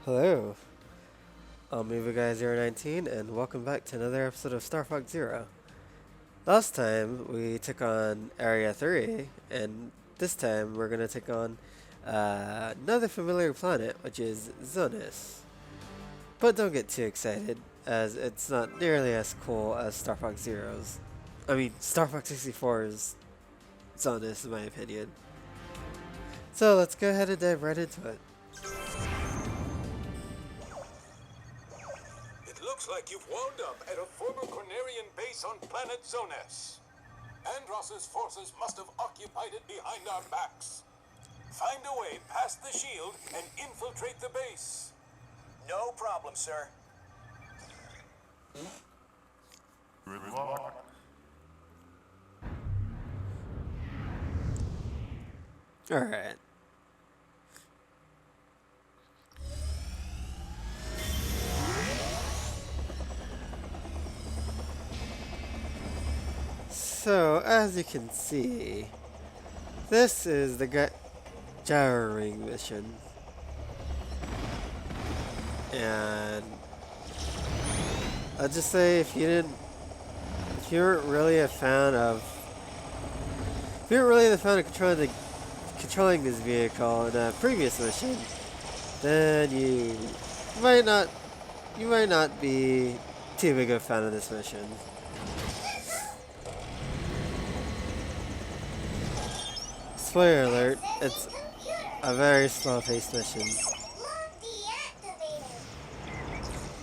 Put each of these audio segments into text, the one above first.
Hello, I'm MovieGuy019 and welcome back to another episode of Star Fox Zero. Last time we took on Area 3, and this time we're going to take on another familiar planet, which is Zonus. But don't get too excited, as it's not nearly as cool as Star Fox Zero's. Star Fox 64's Zonus, in my opinion. So let's go ahead and dive right into it. Looks like you've wound up at a former Cornerian base on planet Zonus. Andross's forces must have occupied it behind our backs. Find a way past the shield and infiltrate the base. No problem, sir. Alright. So, as you can see, this is the Gyro Ring mission. And I'll just say if you weren't really a fan of controlling this vehicle in a previous mission, then you might not be too big of a fan of this mission. Spoiler alert, it's a very slow-paced mission.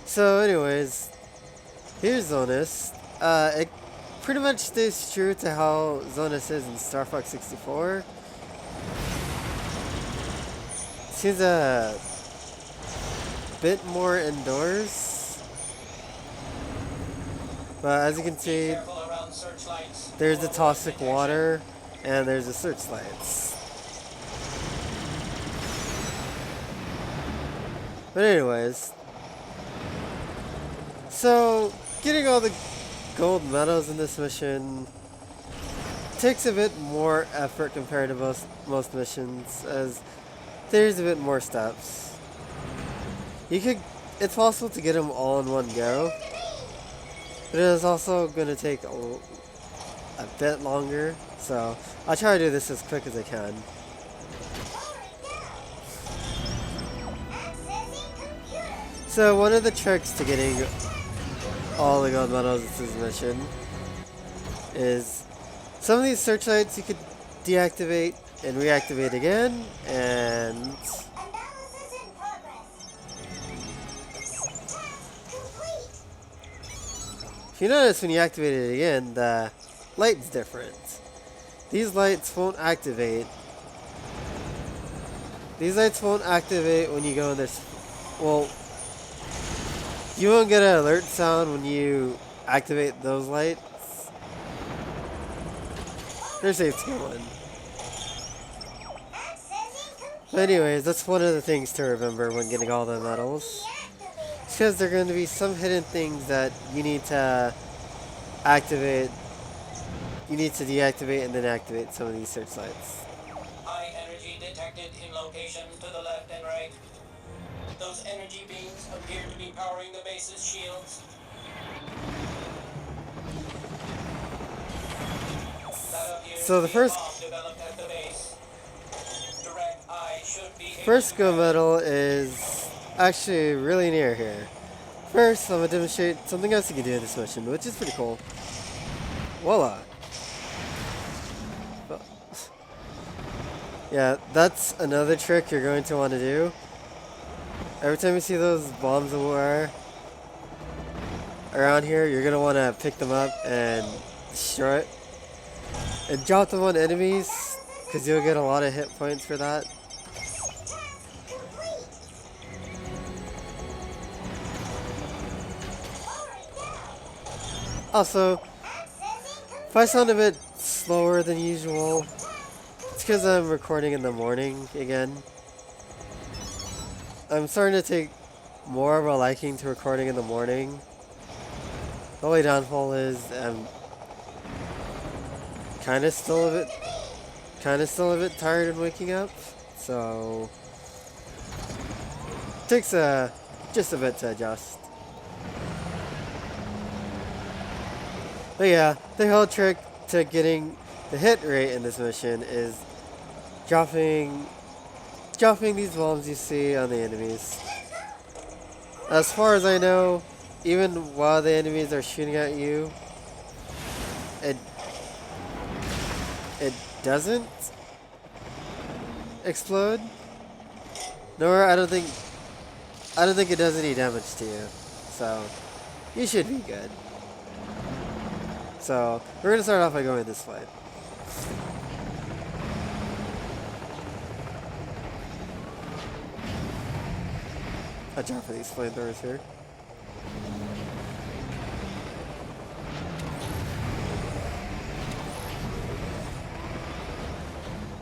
So anyways, here's Zonus. It pretty much stays true to how Zonus is in Star Fox 64. Seems a bit more indoors. But as you can see, there's the toxic water. And there's the searchlights. But anyways, so getting all the gold medals in this mission takes a bit more effort compared to most missions, as there's a bit more steps. It's possible to get them all in one go, but it is also going to take a bit longer, so I'll try to do this as quick as I can. So one of the tricks to getting all the gold medals in this mission is some of these searchlights you could deactivate and reactivate again, and if you notice when you activate it again, the light's different. These lights won't activate. These lights won't activate when you go in this. Well, you won't get an alert sound when you activate those lights. They're safe to go in. But anyways, that's one of the things to remember when getting all the medals. It's because there are going to be some hidden things that you need to activate. You need to deactivate and then activate some of these searchlights. High energy detected in locations to the left and right. Those energy beams appear to be powering the base's shields. So the first gold medal is actually really near here. First, I'm going to demonstrate something else you can do in this mission, which is pretty cool. Voila! Yeah, that's another trick you're going to want to do. Every time you see those bombs of war around here, you're going to want to pick them up and destroy it. And drop them on enemies, because you'll get a lot of hit points for that. Also, if I sound a bit slower than usual, it's because I'm recording in the morning again. I'm starting to take more of a liking to recording in the morning. The only downfall is I'm kind of still a bit tired and waking up. So Takes just a bit to adjust. But yeah, the whole trick to getting the hit rate in this mission is dropping these bombs you see on the enemies. As far as I know, even while the enemies are shooting at you, it doesn't explode. Nor I don't think it does any damage to you. So you should be good. So we're gonna start off by going this way. Watch out for these flamethrowers here.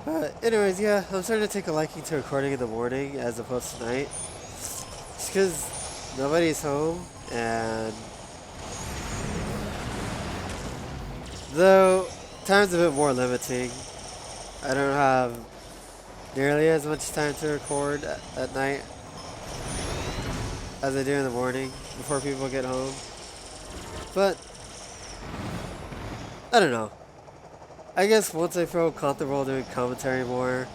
But anyways, yeah, I'm starting to take a liking to recording in the morning as opposed to night. Just because nobody's home, and though time's a bit more limiting, I don't have nearly as much time to record at night as I do in the morning before people get home. But I don't know. I guess once I feel comfortable doing commentary more,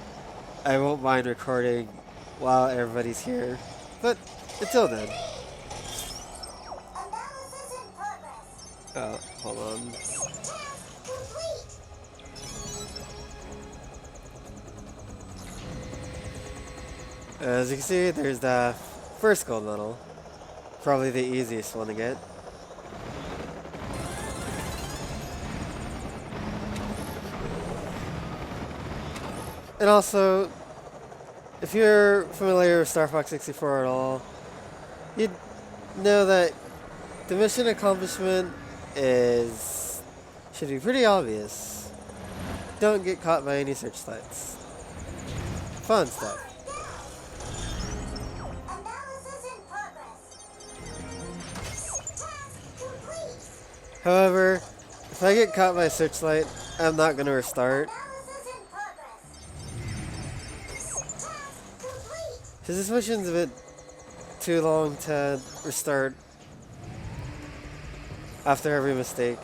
I won't mind recording while everybody's here. But until then. Oh, hold on. As you can see, there's the first gold medal. Probably the easiest one to get. And also, if you're familiar with Star Fox 64 at all, you'd know that the mission accomplishment should be pretty obvious. Don't get caught by any searchlights. Fun stuff. However, if I get caught by a searchlight, I'm not going to restart. Because this mission's a bit too long to restart after every mistake.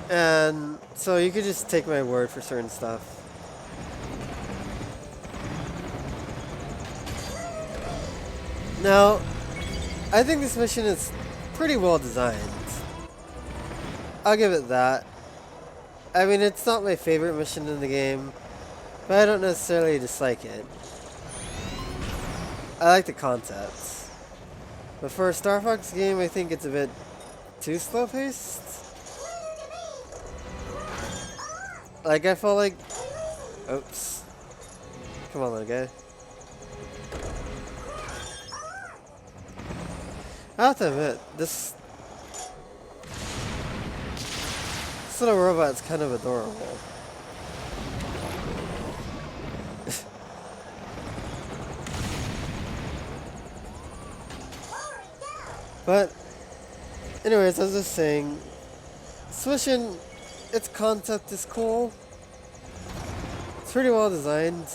And so you could just take my word for certain stuff. Now, I think this mission is pretty well designed. I'll give it that. I mean, it's not my favorite mission in the game, but I don't necessarily dislike it. I like the concepts. But for a Star Fox game, I think it's a bit too slow-paced. Like, I felt like... Oops. Come on, little guy. I have to admit, this little robot's kind of adorable. But, anyways, I was just saying, this mission, its concept is cool. It's pretty well designed.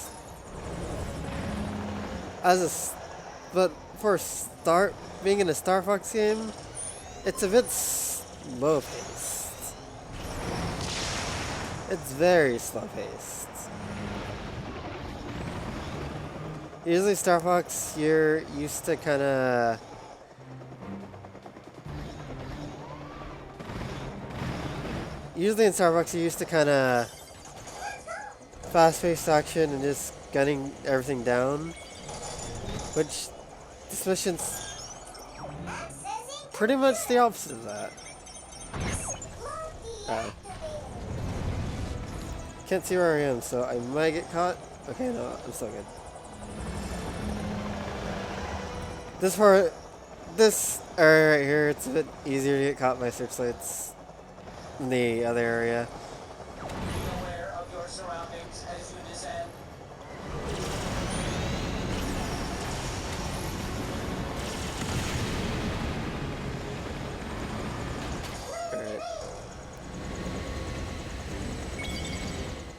But for a start, being in a Star Fox game, it's a bit slow paced. It's very slow paced. Usually Star Fox, you're used to kind of usually in Star Fox, you're used to kind of fast-paced action and just gunning everything down. Which, this mission's pretty much the opposite of that. Can't see where I am, so I might get caught. Okay, no, I'm still good. This area right here, it's a bit easier to get caught by searchlights than the other area. Be aware of your surroundings as you descend.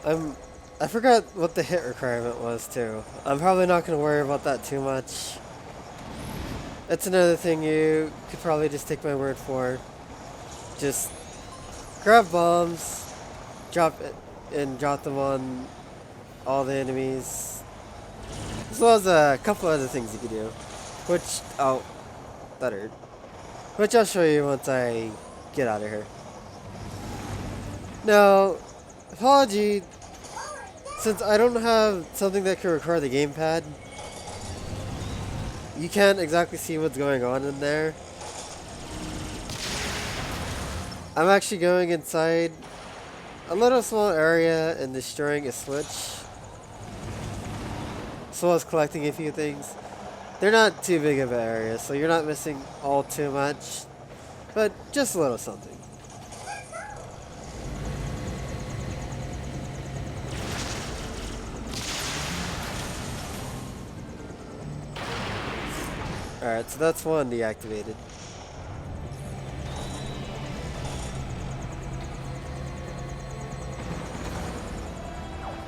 Alright. I forgot what the hit requirement was too. I'm probably not going to worry about that too much. That's another thing you could probably just take my word for. Just grab bombs, drop it, and drop them on all the enemies. As well as a couple other things you could do. Which, oh, that hurt. Which I'll show you once I get out of here. Now, apology, since I don't have something that can record the gamepad, you can't exactly see what's going on in there. I'm actually going inside a little small area and destroying a switch, as well as collecting a few things. They're not too big of an area, so you're not missing all too much, but just a little something. Alright, so that's one deactivated.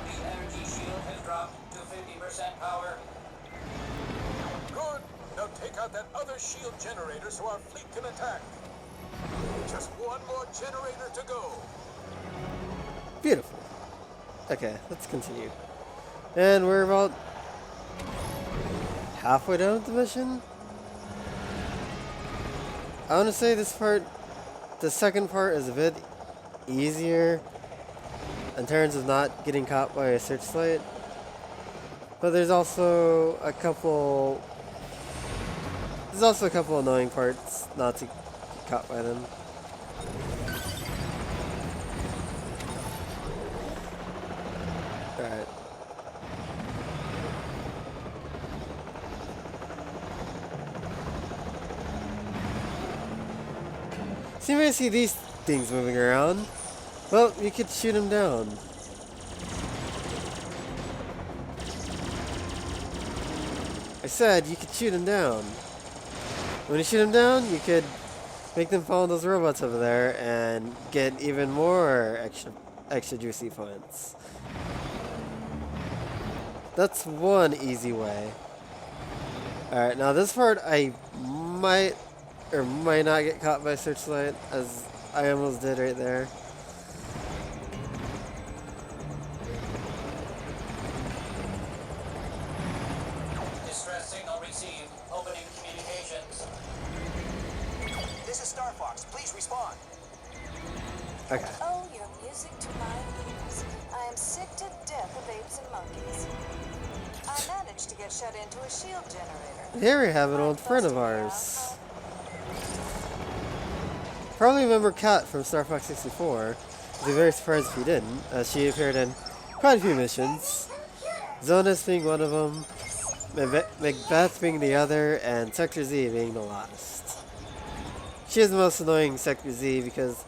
The energy shield has dropped to 50% power. Good. Now take out that other shield generator so our fleet can attack. Just one more generator to go. Beautiful. Okay, let's continue. And we're about halfway down with the mission. I want to say this part, the second part is a bit easier in terms of not getting caught by a searchlight. But there's also a couple annoying parts not to get caught by them. Alright. So you may see these things moving around. Well, you could shoot them down. I said you could shoot them down. When you shoot them down, you could make them follow those robots over there and get even more extra juicy points. That's one easy way. Alright, now this part I might or might not get caught by searchlight, as I almost did right there. Distress signal received. Opening communications. This is Star Fox. Please respond. Okay. Oh, your music to my ears. I am sick to death of apes and monkeys. I managed to get shut into a shield generator. Here we have an old friend of ours. Probably remember Kat from Star Fox 64. I'd be very surprised if you didn't, as she appeared in quite a few missions. Zonas being one of them, Macbeth being the other, and Sector Z being the last. She is the most annoying Sector Z because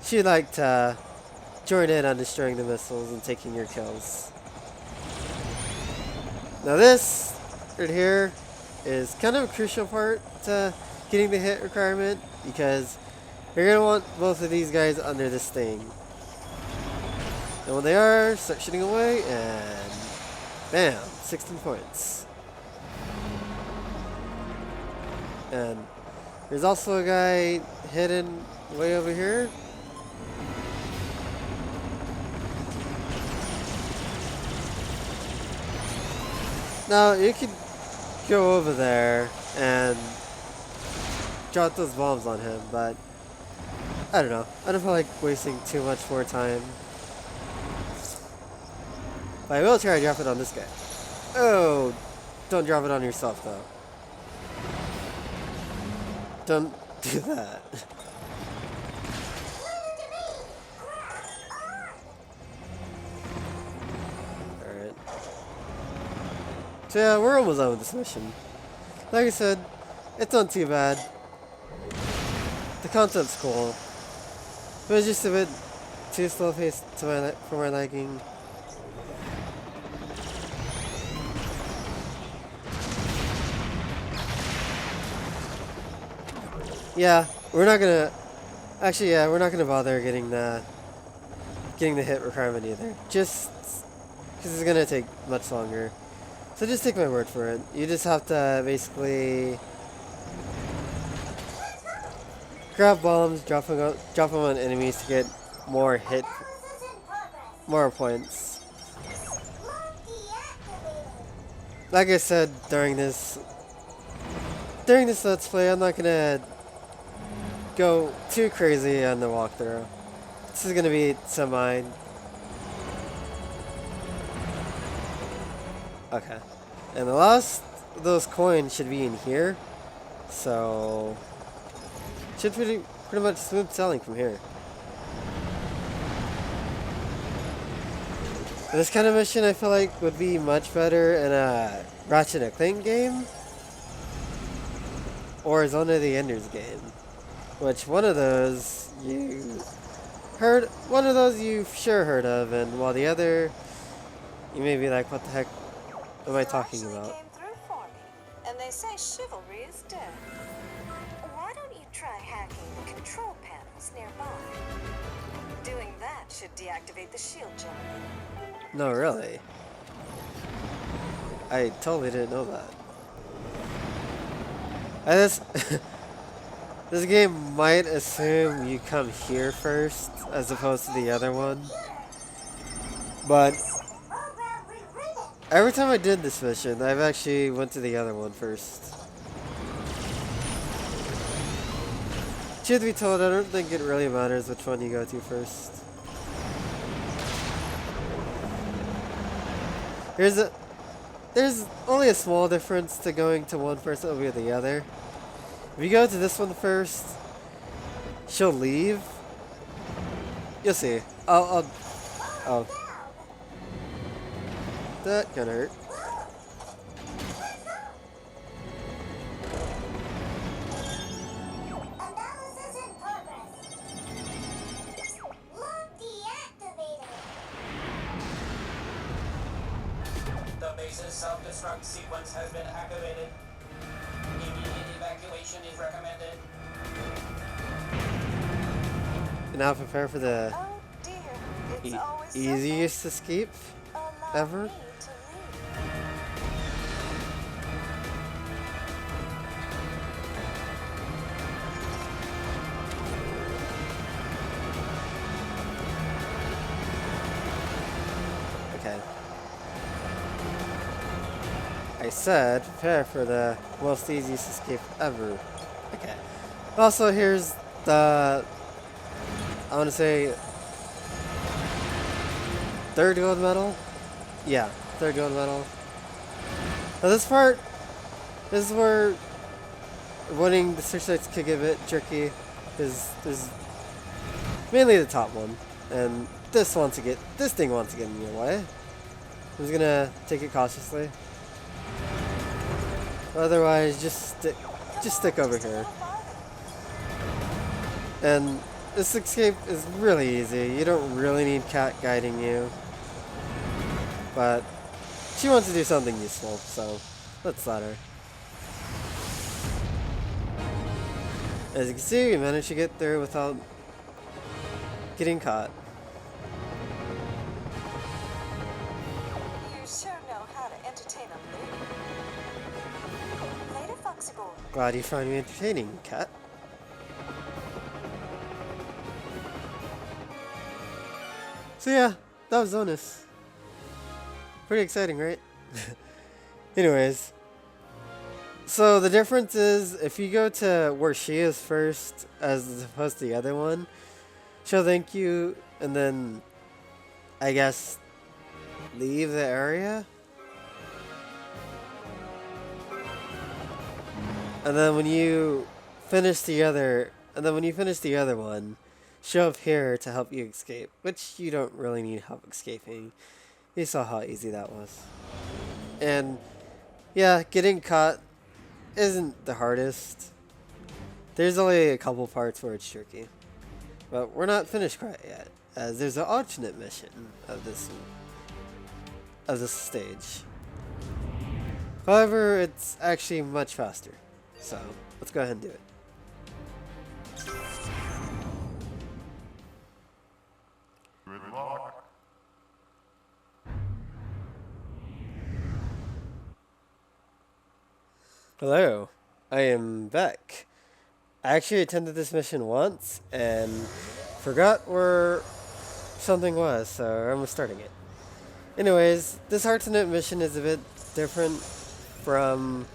she liked to join in on destroying the missiles and taking your kills. Now this right here is kind of a crucial part to getting the hit requirement, because you're going to want both of these guys under this thing. And when they are, start shooting away, and bam, 16 points. And there's also a guy hidden way over here. Now, you could go over there and drop those bombs on him, but I don't know. I don't feel like wasting too much more time. But I will try to drop it on this guy. Oh, don't drop it on yourself, though. Don't do that. Alright. So yeah, we're almost done with this mission. Like I said, it's not too bad. The concept's cool. But it's just a bit too slow paced for my liking. Yeah, we're not gonna. Actually, yeah, we're not gonna bother getting the hit requirement either. Just because it's gonna take much longer. So So just take my word for it. You just have to basically grab bombs, drop them on enemies to get more more points. Like I said during this Let's Play, I'm not gonna go too crazy on the walkthrough. This is gonna be semi. Okay. And the last of those coins should be in here. So should pretty much smooth selling from here. This kind of mission I feel like would be much better in a Ratchet and Clank game or Zone of the Enders game. Which one of those you've sure heard of, and while the other you may be like, what the heck am I talking Actually about? came through for me, and they say chivalry is dead. Why don't you try hacking the control panels nearby? Doing that should deactivate the shield generator. No, really. I totally didn't know that. This game might assume you come here first as opposed to the other one. But every time I did this mission, I've actually went to the other one first. Truth be told, I don't think it really matters which one you go to first. There's only a small difference to going to one first over the other. If you go to this one first, she'll leave. You'll see. Oh. That kinda hurt. Analysis in progress. Lock deactivated. The base's self-destruct sequence has been activated. Immediate evacuation is recommended. Now prepare for the Oh dear, it's always so easiest escape Allow ever. me to lead. Okay. I said prepare for the most easiest escape ever. Okay. Also, here's the, I want to say, third gold medal? Yeah, third gold medal. Now this is where winning the searchlights could get a bit tricky, because there's mainly the top one, and this thing wants to get in your way. I'm just gonna take it cautiously. Otherwise, just stick over here. And this escape is really easy. You don't really need Kat guiding you. But she wants to do something useful, so let's let her. As you can see, we managed to get through without getting caught. You sure know how to entertain a lady. Later, Foxy Boy. Glad you find me entertaining, Kat. So yeah, that was Zonus. Pretty exciting, right? Anyways. So the difference is, if you go to where she is first, as opposed to the other one, she'll thank you, and then, I guess, leave the area? And then when you finish the other one, she'll appear to help you escape, which you don't really need help escaping. You saw how easy that was. And yeah, getting caught isn't the hardest. There's only a couple parts where it's tricky. But we're not finished quite yet, as there's an alternate mission of this stage. However, it's actually much faster. So, let's go ahead and do it. Good luck. Hello, I am back. I actually attended this mission once and forgot where something was, so I'm starting it. Anyways, this alternate mission is a bit different from...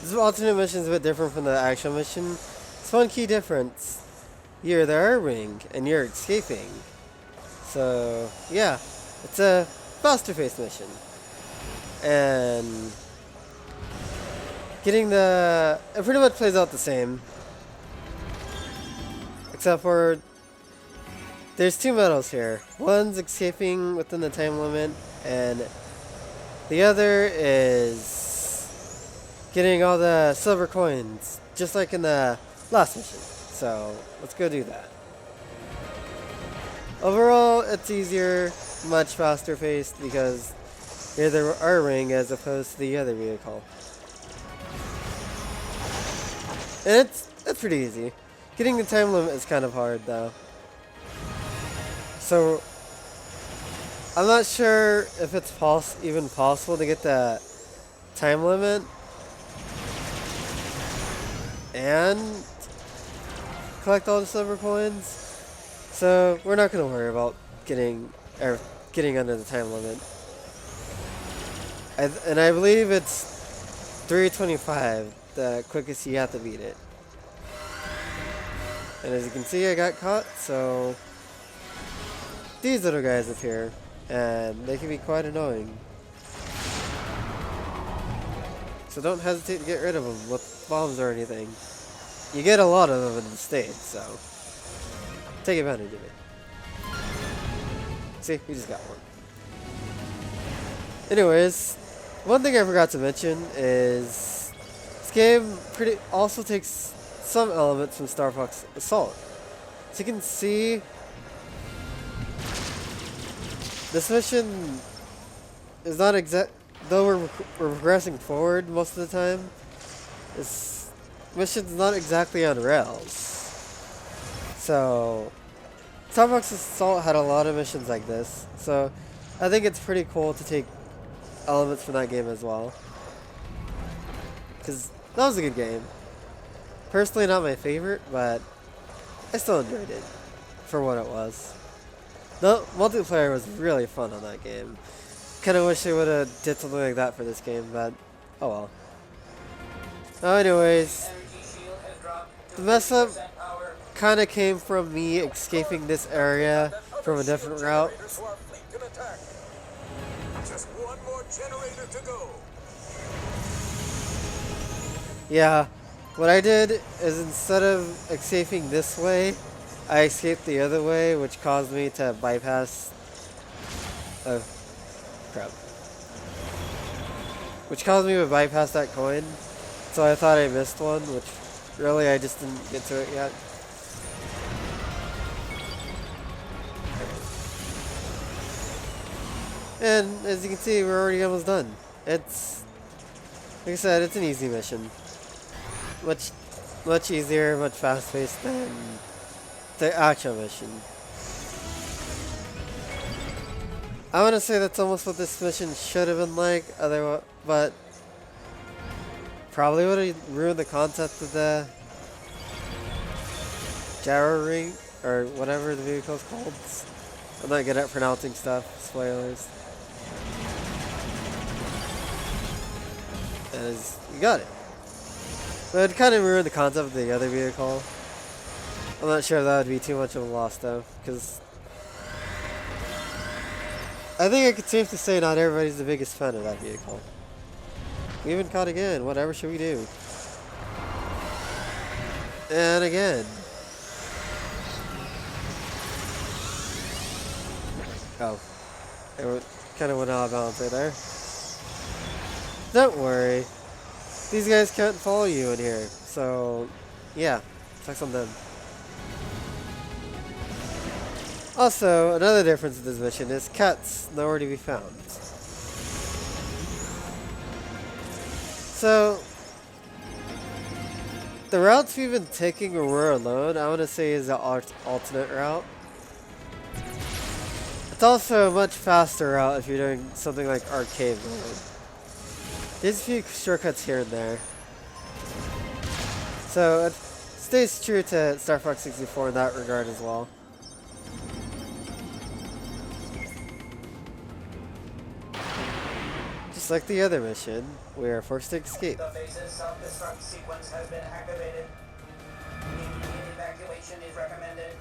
This alternate mission is a bit different from the actual mission. It's one key difference. You're the R-Wing, and you're escaping. So, yeah, it's a faster-paced mission. And getting the... It pretty much plays out the same. Except for... There's two medals here. One's escaping within the time limit, and the other is getting all the silver coins, just like in the last mission. So, let's go do that. Overall, it's easier, much faster paced, because you're the R-Wing as opposed to the other vehicle. And it's pretty easy. Getting the time limit is kind of hard, though. So, I'm not sure if it's even possible to get the time limit and collect all the silver coins. So, we're not going to worry about getting under the time limit. And I believe it's 3:25, the quickest you have to beat it. And as you can see, I got caught, so these little guys appear, and they can be quite annoying. So don't hesitate to get rid of them with bombs or anything. You get a lot of them in the stage, so take advantage of it. See, we just got one. Anyways, one thing I forgot to mention is this game also takes some elements from Star Fox Assault. So you can see this mission is not though we're progressing forward most of the time. This mission's not exactly on rails. So Star Fox Assault had a lot of missions like this, so I think it's pretty cool to take elements from that game as well. Because that was a good game. Personally not my favorite, but I still enjoyed it for what it was. The multiplayer was really fun on that game. Kinda wish they would've did something like that for this game, but oh well. Anyways, the mess up kinda came from me escaping this area from a different route. So our fleet can attack. Just one more generator to go. Yeah, what I did is instead of escaping this way, I escaped the other way, which caused me to bypass... Oh, crap. Which caused me to bypass that coin. So I thought I missed one, which really I just didn't get to it yet. And as you can see, we're already almost done. It's, like I said, it's an easy mission. Much easier, much fast-paced than the actual mission. I want to say that's almost what this mission should have been like, but probably would have ruined the concept of the Gyro Ring, or whatever the vehicle's called. I'm not good at pronouncing stuff, spoilers. As you got it. But it kind of ruined the concept of the other vehicle. I'm not sure if that would be too much of a loss though, because I think I could safely say not everybody's the biggest fan of that vehicle. We even caught again. Whatever should we do? And again. Oh. It kind of went out of balance right there. Don't worry. These guys can't follow you in here. So, yeah. Sucks on them. Also, another difference in this mission is Cat's nowhere to be found. So, the routes we've been taking when we're alone, I want to say is the alternate route. It's also a much faster route if you're doing something like arcade mode. There's a few shortcuts here and there. So it stays true to Star Fox 64 in that regard as well. Just like the other mission, we are forced to escape. The base's self-destruct sequence has been activated. Immediate evacuation is recommended.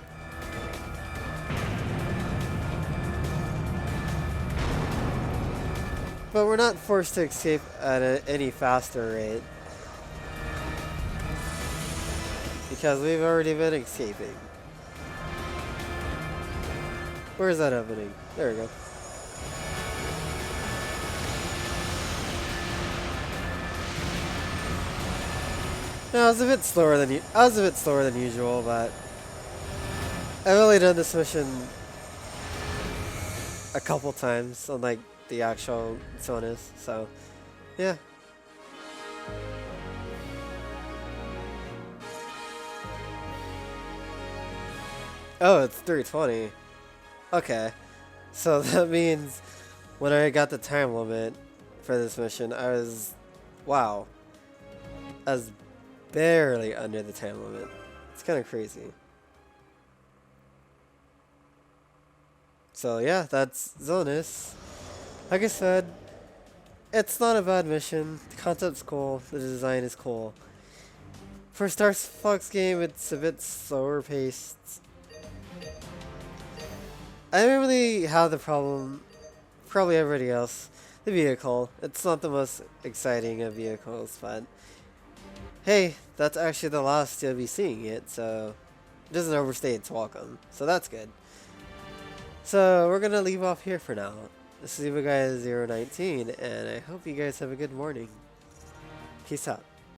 But we're not forced to escape at any faster rate. Because we've already been escaping. Where's that opening? There we go. No, I was a bit slower than usual, but I've only done this mission a couple times on like the actual Zonus, so yeah. Oh, it's 3:20. Okay, so that means when I got the time limit for this mission, I was barely under the time limit. It's kind of crazy. So yeah, that's Zonus. Like I said, it's not a bad mission. The concept's cool. The design is cool. For a Star Fox game, it's a bit slower paced. I don't really have the problem, probably everybody else, the vehicle. It's not the most exciting of vehicles, but hey, that's actually the last you'll be seeing it, so it doesn't overstay its welcome. So that's good. So we're gonna leave off here for now. This is EvaGuy019, and I hope you guys have a good morning. Peace out.